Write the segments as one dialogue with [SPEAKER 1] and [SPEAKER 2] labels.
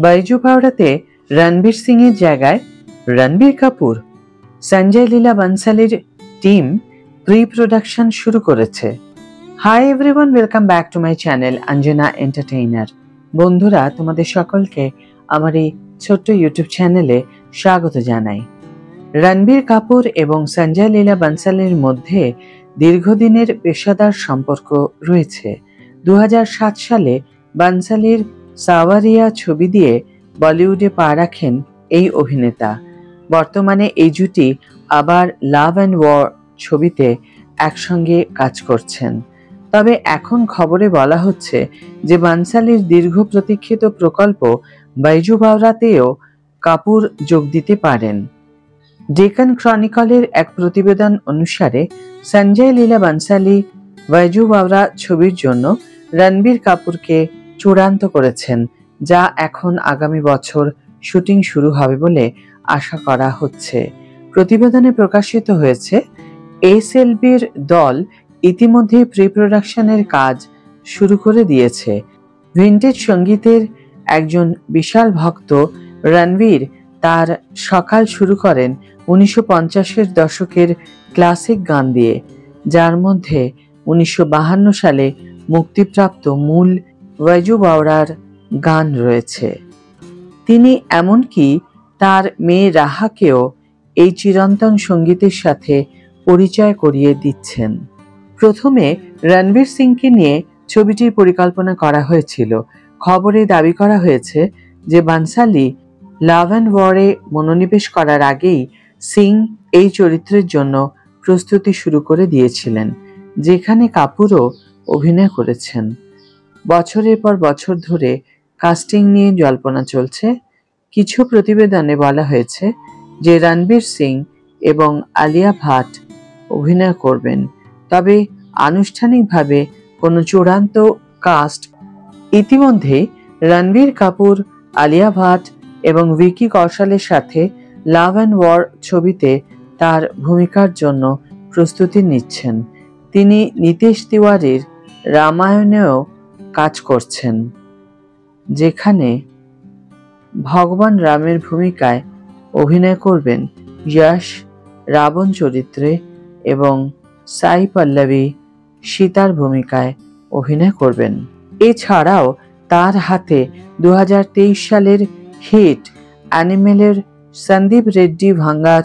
[SPEAKER 1] বাইজু পাওড়াতে রণবীর সিং এর জায়গায় Ranbir Kapoor. Sanjay Leela বনসালির team pre production শুরু করেছে। Hi everyone, welcome back to my channel Anjana entertainer. বন্ধুরা, তোমাদের সকলকে আমার এই ছোট্ট ইউটিউব চ্যানেলে স্বাগত জানাই। রণবীর কাপুর এবং সঞ্জয় লীলা বনসালির মধ্যে দীর্ঘদিনের পেশাদার সম্পর্ক রয়েছে। 2007 সালে বনসালির সাওয়ারিয়া ছবি দিয়ে বলিউডে পা রাখেন এই অভিনেতা। বর্তমানে এই জুটি আবার লাভ অ্যান্ড ওয়ার ছবিতে একসঙ্গে কাজ করছেন। তবে এখন খবরে বলা হচ্ছে যে বনসালির দীর্ঘ প্রতীক্ষিত প্রকল্প বাইজু বাওরাতেও কাপুর যোগ দিতে পারেন। ডেকান ক্রনিকলের এক প্রতিবেদন অনুসারে সঞ্জয় লীলা বনসালি বাইজু বাওরা ছবির জন্য রণবীর কাপুরকে চূড়ান্ত করেছেন, যা এখন আগামী বছর শুটিং শুরু হবে বলে আশা করা হচ্ছে। প্রতিবেদনে প্রকাশিত হয়েছে, এসএলবির দল ইতিমধ্যে প্রি প্রোডাকশনের কাজ শুরু করে দিয়েছে। ভিন্টেজ সঙ্গীতের একজন বিশাল ভক্ত রণবীর তার সকাল শুরু করেন 1950-এর দশকের ক্লাসিক গান দিয়ে, যার মধ্যে 1952 সালে মুক্তিপ্রাপ্ত মূল বাইজু বাওরার গান রয়েছে। তিনি এমনকি তার মেয়ে রাহাকেও এই চিরন্তন সঙ্গীতের সাথে পরিচয় করিয়ে দিচ্ছেন। প্রথমে রণবীর সিংকে নিয়ে ছবিটির পরিকল্পনা করা হয়েছিল। খবরে দাবি করা হয়েছে যে বনসালি লাভ অ্যান্ড ওয়ারে মনোনিবেশ করার আগেই সিং এই চরিত্রের জন্য প্রস্তুতি শুরু করে দিয়েছিলেন, যেখানে কাপুরও অভিনয় করেছেন। বছরের পর বছর ধরে কাস্টিং নিয়ে জল্পনা চলছে। কিছু প্রতিবেদনে বলা হয়েছে যে রণবীর সিং এবং আলিয়া ভাট অভিনয় করবেন, তবে আনুষ্ঠানিকভাবে কোনো চূড়ান্ত কাস্ট। ইতিমধ্যে রণবীর কাপুর, আলিয়া ভাট এবং ভিকি কৌশলের সাথে লাভ অ্যান্ড ওয়ার ছবিতে তার ভূমিকার জন্য প্রস্তুতি নিচ্ছেন। তিনি নীতিশ তিওয়ারির রামায়ণেও কাজ করছেন, যেখানে ভগবান রামের ভূমিকায় অভিনয় করবেন যশ রাবণ চরিত্রে এবং সাই পল্লবী সীতার ভূমিকায় অভিনয় করবেন। এছাড়াও তার হাতে 2023 সালের হিট অ্যানিমেলের সন্দীপ রেড্ডি ভাঙ্গার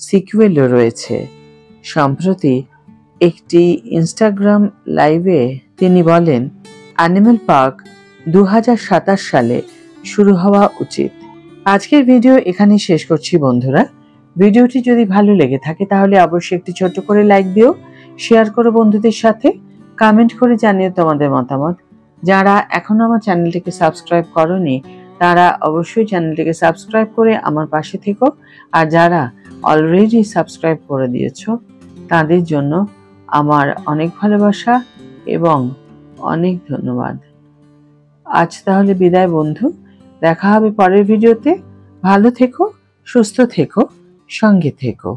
[SPEAKER 1] সিকুয়েলও রয়েছে। সম্প্রতি একটি ইনস্টাগ্রাম লাইভে তিনি বলেন, অ্যানিমেল পার্ক 2027 সালে শুরু হওয়া উচিত। আজকের ভিডিও এখানেই শেষ করছি বন্ধুরা। ভিডিওটি যদি ভালো লেগে থাকে তাহলে অবশ্যই একটি ছোট্ট করে লাইক দিও, শেয়ার করো বন্ধুদের সাথে, কমেন্ট করে জানিও তোমাদের মতামত। যারা এখনো আমার চ্যানেলটিকে সাবস্ক্রাইব করোনি তারা অবশ্যই চ্যানেলটিকে সাবস্ক্রাইব করে আমার পাশে থেকো, আর যারা অলরেডি সাবস্ক্রাইব করে দিয়েছো তাদের জন্য আমার অনেক ভালোবাসা এবং অনেক ধন্যবাদ। আজ তাহলে বিদায় বন্ধু, দেখা হবে পরের ভিডিওতে। ভালো থেকো, সুস্থ থেকো, সঙ্গে থেকো।